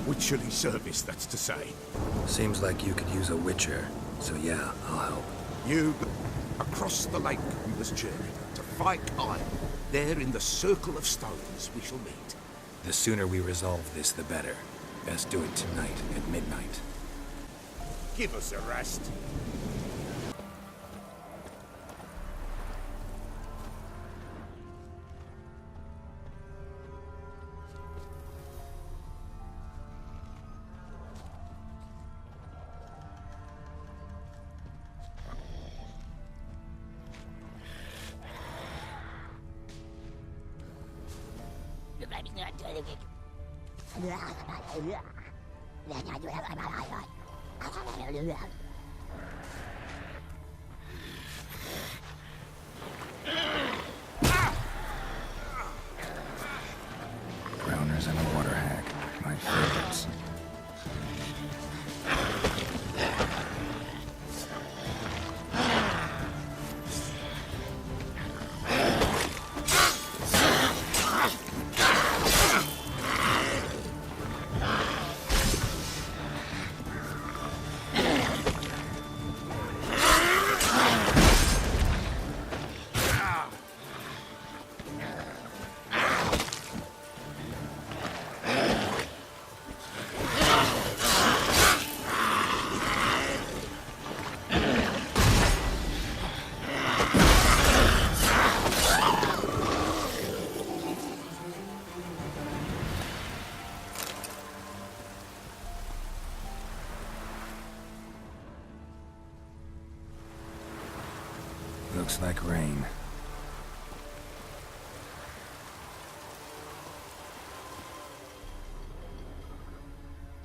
Witcherly service, that's to say. Seems like you could use a witcher, so yeah, I'll help. You, across the lake we must journey, to fight iron. There in the circle of stones we shall meet. The sooner we resolve this, the better. Best do it tonight at midnight. Give us a rest. Grounders and a water hag, my favorites. Looks like rain.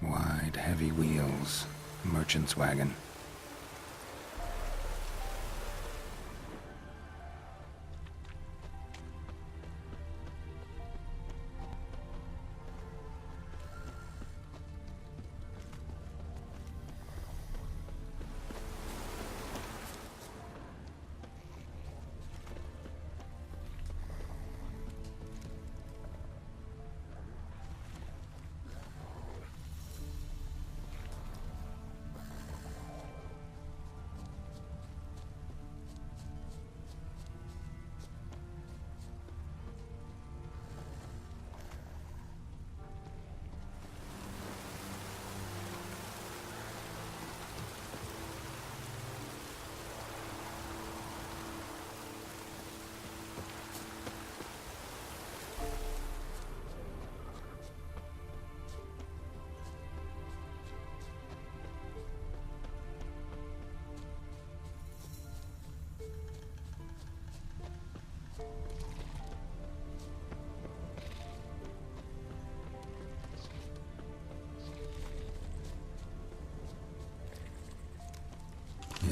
Wide, heavy wheels. Merchant's wagon.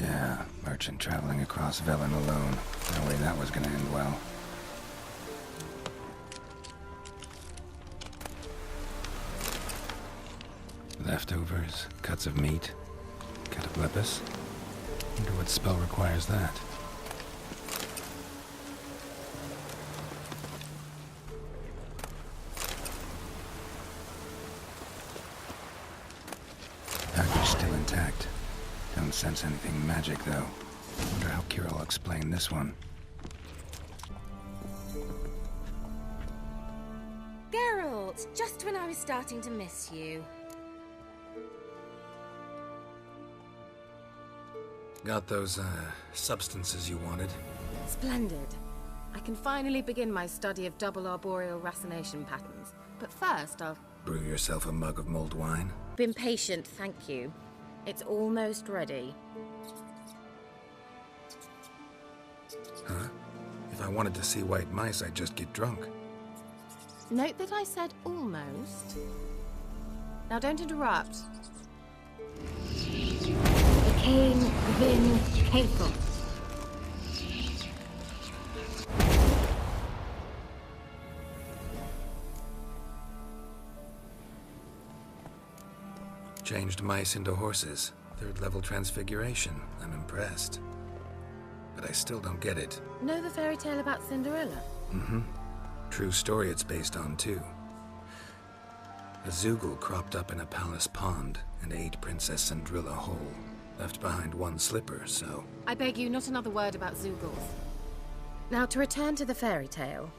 Yeah, merchant traveling across Velen alone. No way that was gonna end well. Leftovers, cuts of meat, cataplepis. Wonder what spell requires that. Package still intact. Don't sense anything magic, though. Wonder how Kira will explain this one. Geralt, just when I was starting to miss you. Got those, substances you wanted? Splendid. I can finally begin my study of double arboreal racination patterns. But first, I'll... Brew yourself a mug of mulled wine? Been patient, thank you. It's almost ready. Huh? If I wanted to see white mice, I'd just get drunk. Note that I said almost. Now don't interrupt. Cain Vin Capel. Changed mice into horses. Third-level transfiguration. I'm impressed. But I still don't get it. Know the fairy tale about Cinderella? Mm-hmm. True story it's based on, too. A Zoogle cropped up in a palace pond and ate Princess Sandrilla whole. Left behind one slipper, so... I beg you, not another word about Zoogles. Now, to return to the fairy tale.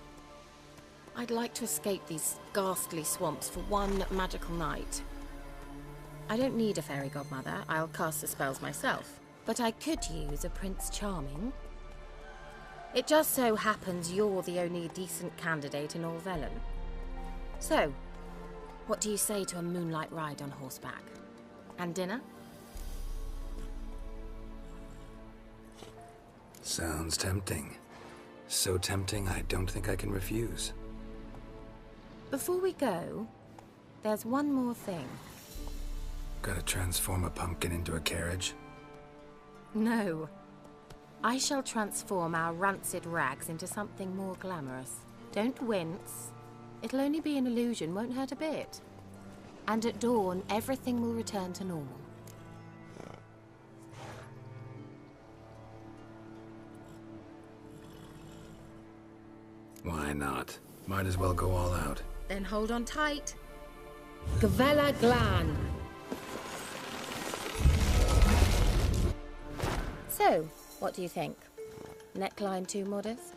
I'd like to escape these ghastly swamps for one magical night. I don't need a fairy godmother, I'll cast the spells myself. But I could use a Prince Charming. It just so happens you're the only decent candidate in all Velen. So, what do you say to a moonlight ride on horseback? And dinner? Sounds tempting. So tempting, I don't think I can refuse. Before we go, there's one more thing. Gotta transform a pumpkin into a carriage? No. I shall transform our rancid rags into something more glamorous. Don't wince. It'll only be an illusion, won't hurt a bit. And at dawn, everything will return to normal. Why not? Might as well go all out. Then hold on tight. Gavella Glan. So, what do you think? Neckline too modest?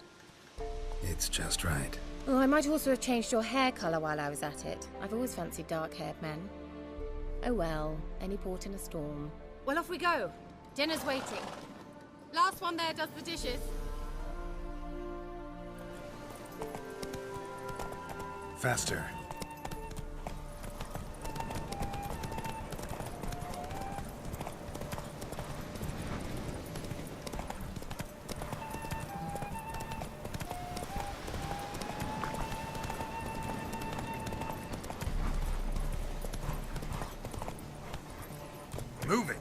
It's just right. Oh, I might also have changed your hair colour while I was at it. I've always fancied dark-haired men. Oh well, any port in a storm. Well, off we go. Dinner's waiting. Last one there does the dishes. Faster. Move it!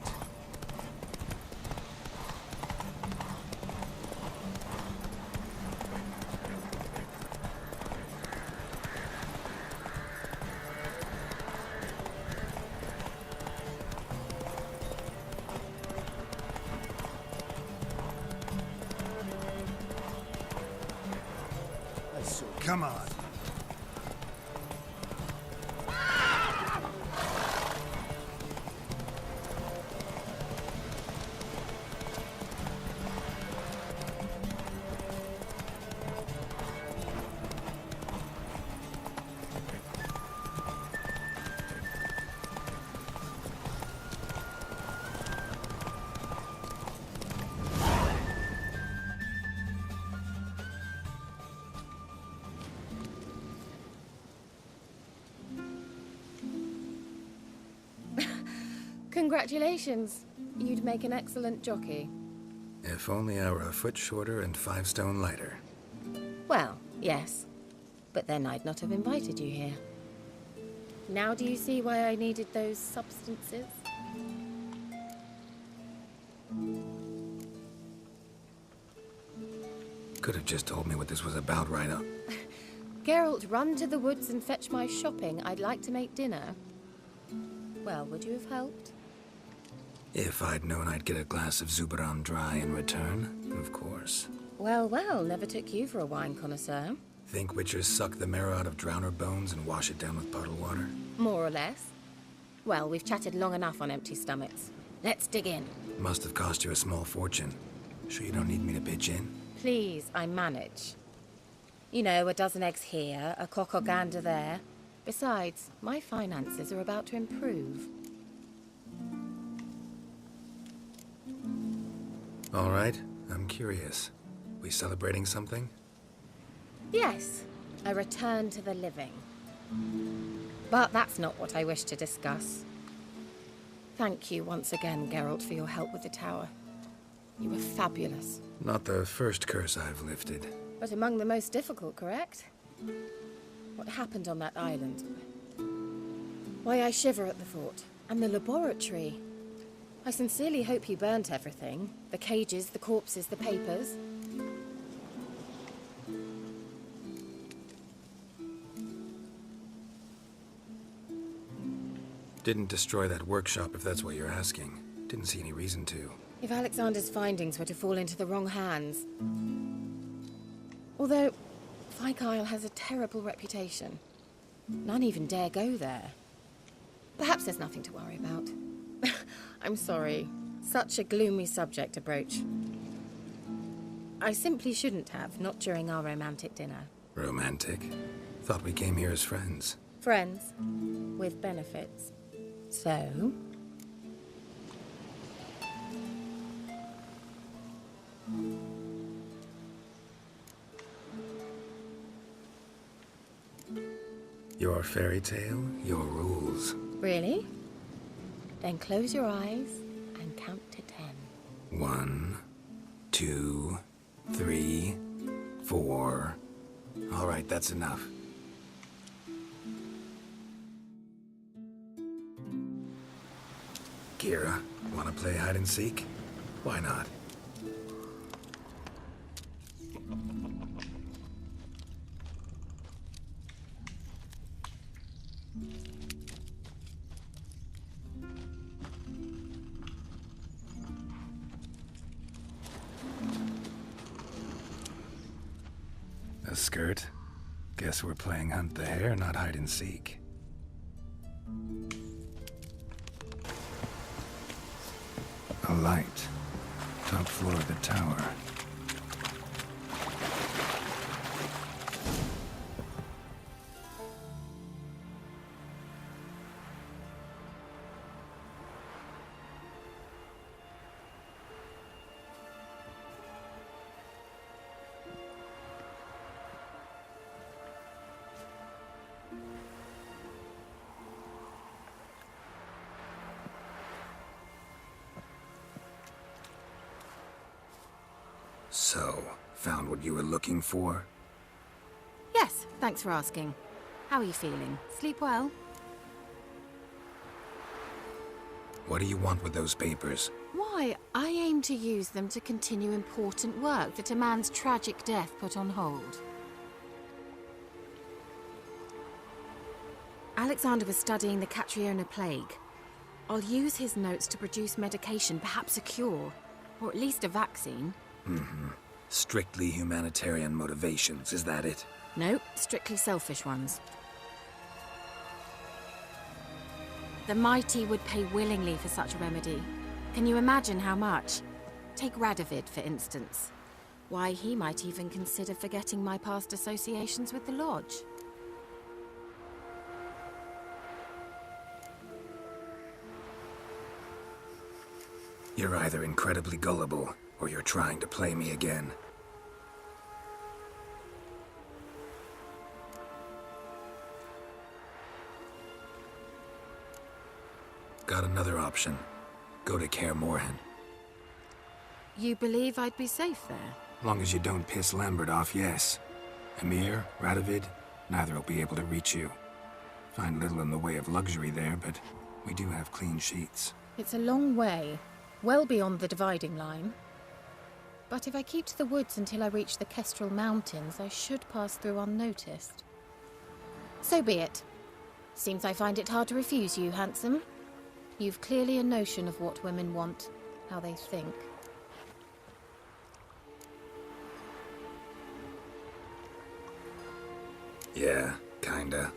Come on. Congratulations. You'd make an excellent jockey. If only I were a foot shorter and 5 stone lighter. Well, yes. But then I'd not have invited you here. Now do you see why I needed those substances? Could have just told me what this was about right up. Geralt, run to the woods and fetch my shopping. I'd like to make dinner. Well, would you have helped? If I'd known I'd get a glass of Zubaran dry in return, of course. Well, well, never took you for a wine connoisseur. Think witchers suck the marrow out of drowner bones and wash it down with puddle water? More or less. Well, we've chatted long enough on empty stomachs. Let's dig in. Must have cost you a small fortune. Sure you don't need me to pitch in? Please, I manage. You know, a dozen eggs here, a cock or gander there. Besides, my finances are about to improve. All right, I'm curious. We celebrating something? Yes, a return to the living. But that's not what I wish to discuss. Thank you once again, Geralt, for your help with the tower. You were fabulous. Not the first curse I've lifted. But among the most difficult, correct? What happened on that island? Why, I shiver at the thought. And the laboratory. I sincerely hope you burnt everything. The cages, the corpses, the papers. Didn't destroy that workshop, if that's what you're asking. Didn't see any reason to. If Alexander's findings were to fall into the wrong hands... Although, Fyke Isle has a terrible reputation. None even dare go there. Perhaps there's nothing to worry about. I'm sorry. Such a gloomy subject to broach. I simply shouldn't have, not during our romantic dinner. Romantic? Thought we came here as friends. Friends. With benefits. So? Your fairy tale, your rules. Really? Then close your eyes and count to 10. 1, 2, 3, 4. All right, that's enough. Kira, want to play hide and seek? Why not? A skirt? Guess we're playing hunt the hare, not hide and seek. A light. Top floor of the tower. So, found what you were looking for? Yes, thanks for asking. How are you feeling? Sleep well? What do you want with those papers? Why, I aim to use them to continue important work that a man's tragic death put on hold. Alexander was studying the Catriona plague. I'll use his notes to produce medication, perhaps a cure, or at least a vaccine. Mm-hmm. Strictly humanitarian motivations, is that it? Nope, strictly selfish ones. The mighty would pay willingly for such a remedy. Can you imagine how much? Take Radovid, for instance. Why, he might even consider forgetting my past associations with the Lodge. You're either incredibly gullible, or you're trying to play me again. Got another option. Go to Kaer Morhen. You believe I'd be safe there? Long as you don't piss Lambert off, yes. Emir, Radovid, neither will be able to reach you. Find little in the way of luxury there, but we do have clean sheets. It's a long way, well beyond the dividing line. But if I keep to the woods until I reach the Kestrel Mountains, I should pass through unnoticed. So be it. Seems I find it hard to refuse you, handsome. You've clearly a notion of what women want, how they think. Yeah, kinda.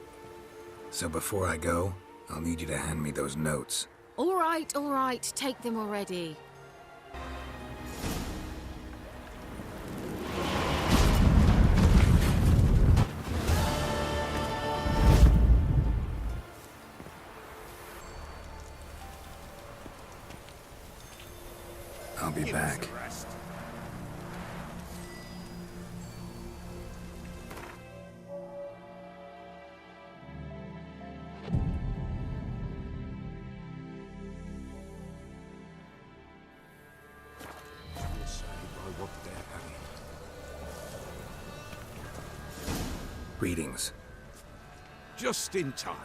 So before I go, I'll need you to hand me those notes. All right, take them already. I'll be back. Greetings. Just in time.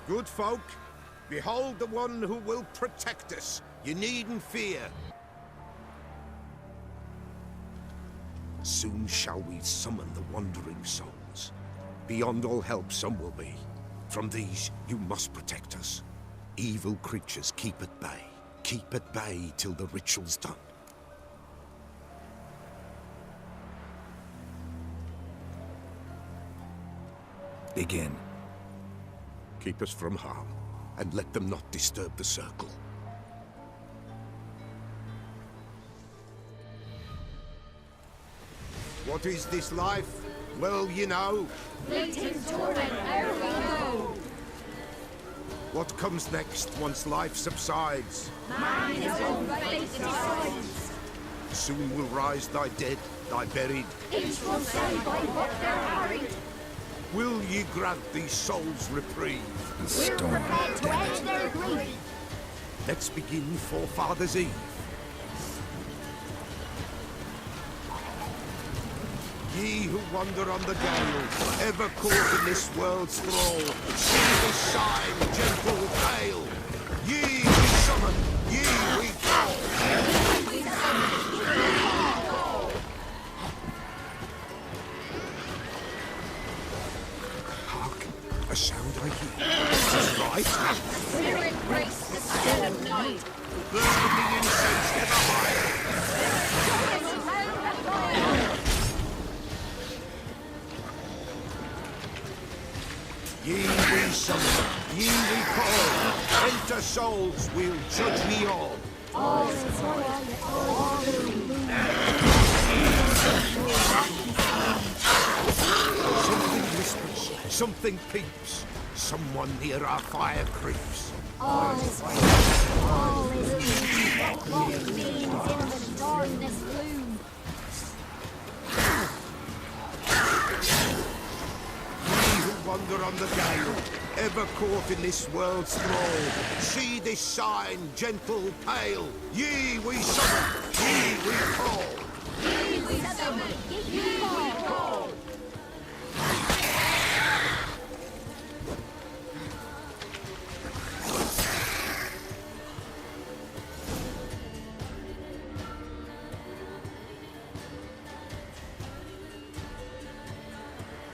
Good folk, behold the one who will protect us. You needn't fear. Soon shall we summon the wandering souls. Beyond all help some will be. From these you must protect us. Evil creatures keep at bay. Keep at bay till the ritual's done. Begin. Keep us from harm, and let them not disturb the circle. What is this life? Well, you know. Fleeting torment, ere we go. What comes next once life subsides? Man his own fate decides. Soon will rise thy dead, thy buried. Each will say by what they're harried. Will ye grant these souls reprieve? The We're storm, prepared to damn end it. their grief. Let's begin Forefathers' Eve. Ye who wander on the gale, ever caught in this world's thrall, see the sign, gentle pale. Ye we summon, ye we call. Hark, a sound I hear. Is this right? Spirit grace the still of night. Burn the incense ever higher. Ye we summon, ye we call. Enter souls, we'll judge ye all. All is well, all Something whispers, something peeps. Someone near our fire creeps. all is well, all is well. What means in the darkness gloom? Ye who wander on the gale, ever caught in this world's thrall, see this sign, gentle, pale. Ye we summon, ye we call. We summon, ye call.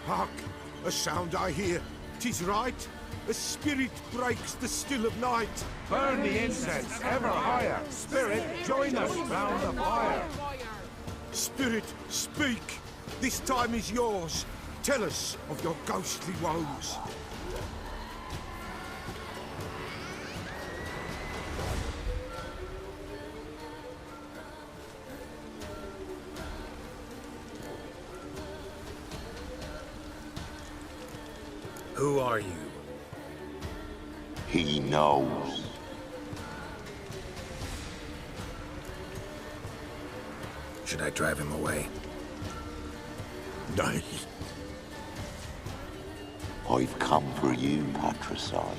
Hark, a sound I hear. 'Tis right. A spirit breaks the still of night. Burn the incense ever higher. Spirit, join us round the fire. Spirit, speak. This time is yours. Tell us of your ghostly woes. Who are you? He knows. Should I drive him away? Nay. I've come for you, patricide.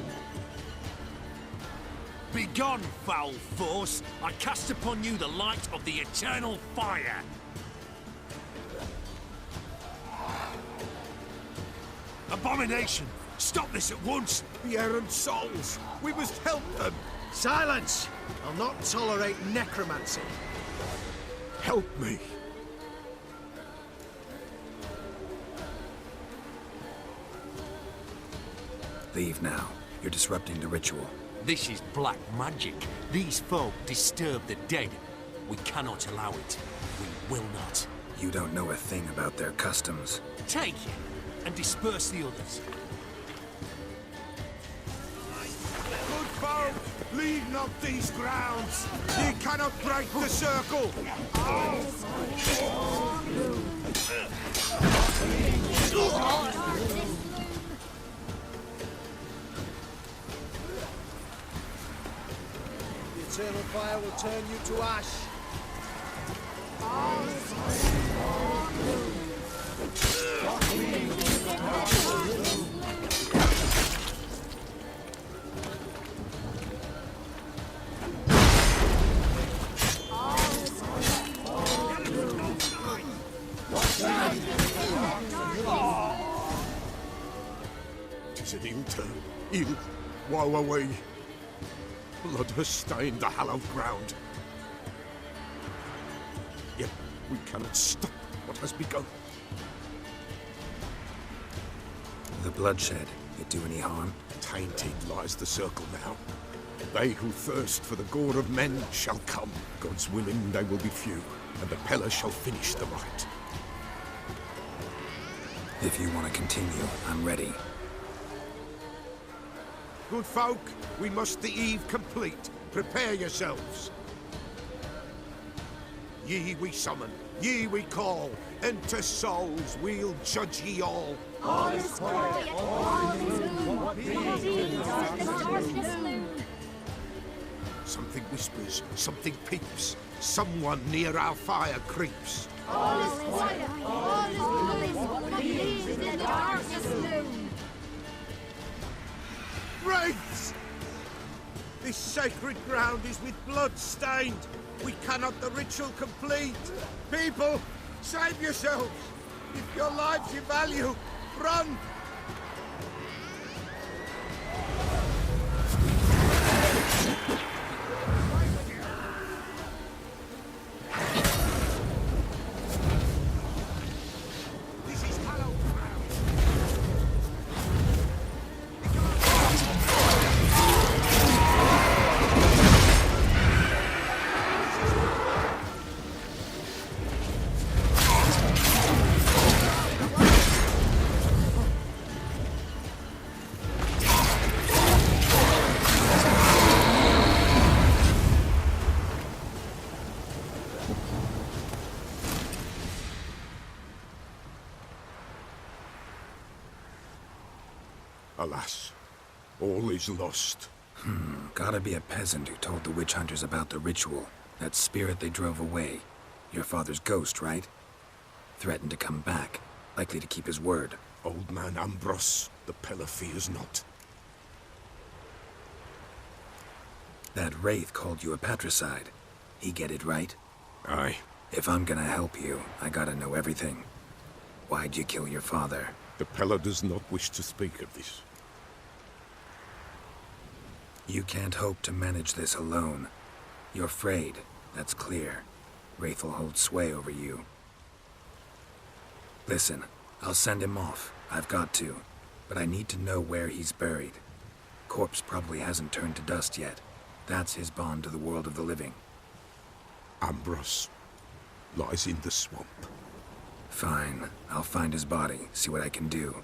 Begone, foul force! I cast upon you the light of the eternal fire! Abomination! Stop this at once! The errant souls. We must help them. Silence! I'll not tolerate necromancy. Help me. Leave now. You're disrupting the ritual. This is black magic. These folk disturb the dead. We cannot allow it. We will not. You don't know a thing about their customs. Take it and disperse the others. Good folk, leave not these grounds. Ye cannot break the circle. The eternal fire will turn you to ash. Tis an ill turn. Ill. Woe away. Blood has stained the hallowed ground. Yet we cannot stop what has begun. The bloodshed, it do any harm? Tainted lies the circle now. They who thirst for the gore of men shall come. God's willing, they will be few, and the Peller shall finish the rite. If you want to continue, I'm ready. Good folk, we must the eve complete. Prepare yourselves. Ye we summon, ye we call, and to souls we'll judge ye all. All is quiet, all is gloom. What means in the darkness loom? Something whispers, something peeps. Someone near our fire creeps. All is quiet, all is gloom. What means in the darkness loom? Wraiths! This sacred ground is with blood stained. We cannot the ritual complete. People, save yourselves. If your lives you value, run! Alas, all is lost. Gotta be a peasant who told the witch hunters about the ritual. That spirit they drove away. Your father's ghost, right? Threatened to come back. Likely to keep his word. Old man Ambrose, the pillar fears not. That wraith called you a patricide. He get it right? Aye. If I'm gonna help you, I gotta know everything. Why'd you kill your father? The Pella does not wish to speak of this. You can't hope to manage this alone. You're afraid, that's clear. Wraith will hold sway over you. Listen, I'll send him off. I've got to. But I need to know where he's buried. Corpse probably hasn't turned to dust yet. That's his bond to the world of the living. Ambrose lies in the swamp. Fine. I'll find his body, see what I can do.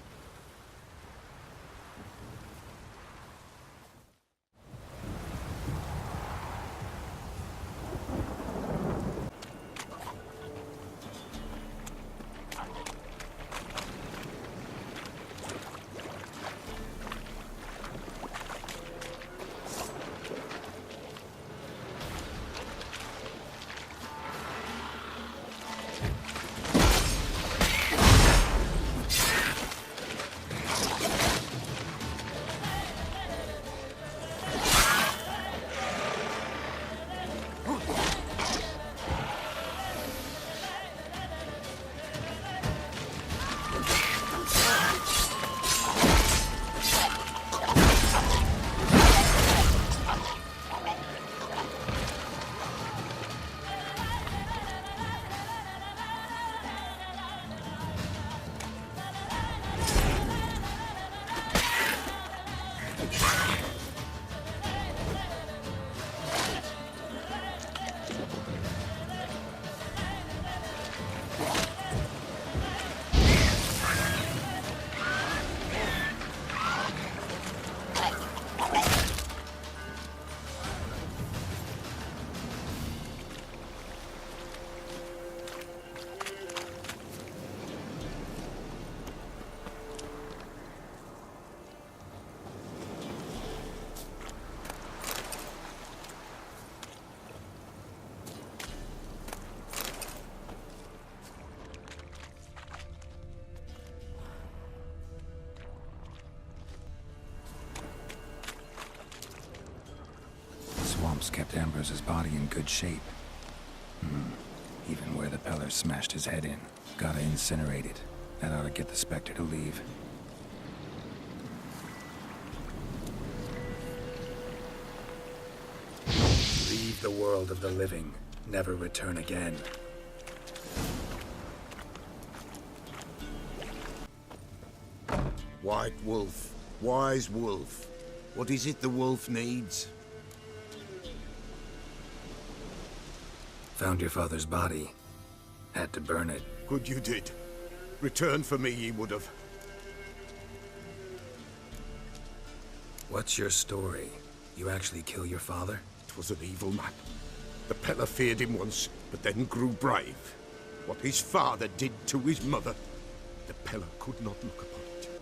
Swamps kept Ambrose's body in good shape. Even where the Peller smashed his head in. Gotta incinerate it. That ought to get the Spectre to leave. Leave the world of the living. Never return again. White wolf, wise wolf. What is it the wolf needs? Found your father's body. Had to burn it. Good you did. Return for me ye would have. What's your story? You actually kill your father? It was an evil man. The Peller feared him once, but then grew brave. What his father did to his mother, the Peller could not look upon it.